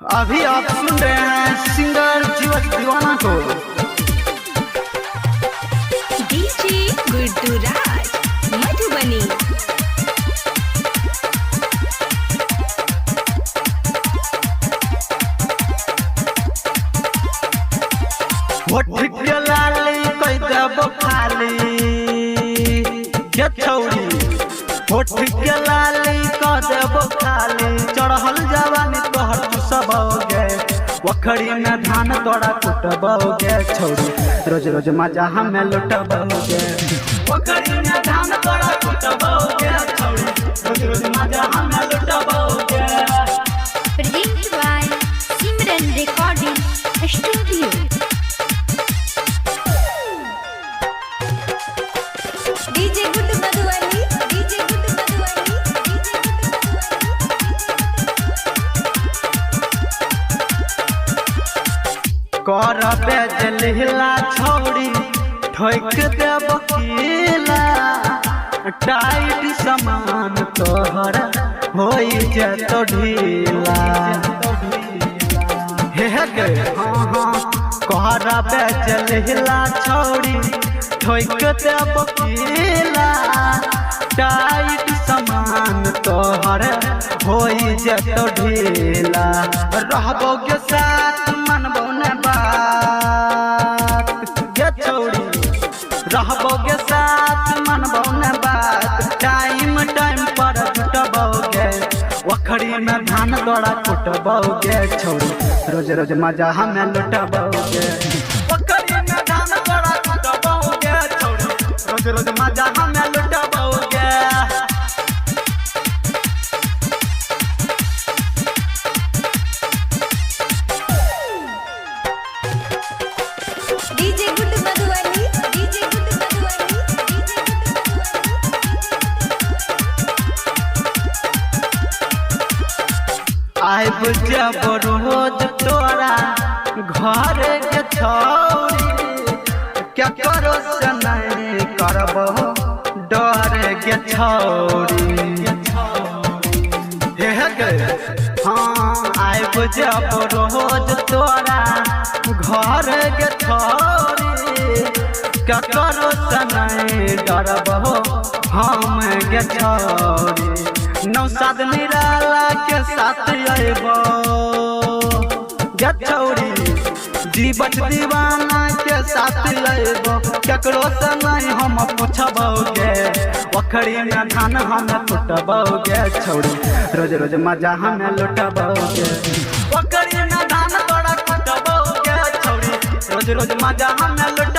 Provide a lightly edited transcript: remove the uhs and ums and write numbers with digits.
अभी आप सुन रहे हैं सिंगर जीवत दीवाना को। डीजे गुड्डू राज मधुबनी। होठ के लाली कई देबो खाली के छौरी, होठ के लाली कह देबो खाली, चढ़ल जवानी तोहर चुसबोगे, वखड़ी में धान तोड़ा कुटबोगे छौरी, रोज रोज मजा हमें लुटबोगे, वखड़ी में धान तोड़ा कुटबोगे छौरी, रोज रोज मजा हमें लुटबोगे। Present by Simran recording studio. DJ Guddu Madhubani, DJ Guddu Madhubani, DJ कर बेजलिला छौरी ठोक देब कीला, टाइट समान तोहर होई जेतो ढीला। हे गे हाँ हाँ कर बेजलिला छौरी ठोक देब कीला, टाइट समान तोहर होई जेतो ढीला। रहबोगे साथ मनबो न बात गे छौरी, रहबोगे साथ मनबो न बात, टाइम टाइम पर जुटबोगे, वखड़ी में धान तोड़ा कुटबोगे छौरी, रोज रोज मजा हमें लुटबोगे, वखड़ी में धान तोड़ा कुटबोगे छौरी, रोज रोज मजा हमें लुटबोगे। DJ Guddu Madhubani, DJ Guddu Madhubani, DJ Guddu Madhubani. आइब जब रोज तोरा घर के छौरी, क्या करो से नहीं करबो डर के छौरी। हे गे हाँ आइब जब रोज तोरा घर के छौरी, क्या करो से नहीं डरबो हम के छौरी। नौसाद निराला के साथ अइबो गे छौरी, जीवत दीवाना के साथ अइबो, केकरो से नहीं हम पूछबोगे, वखड़ी में धान हम कुटबोगे छौरी, रोज रोज मजा हमें लुटबोगे, वखड़ी में धान तोड़ा कुटबोगे छौरी, रोज रोज मजा हमें लुट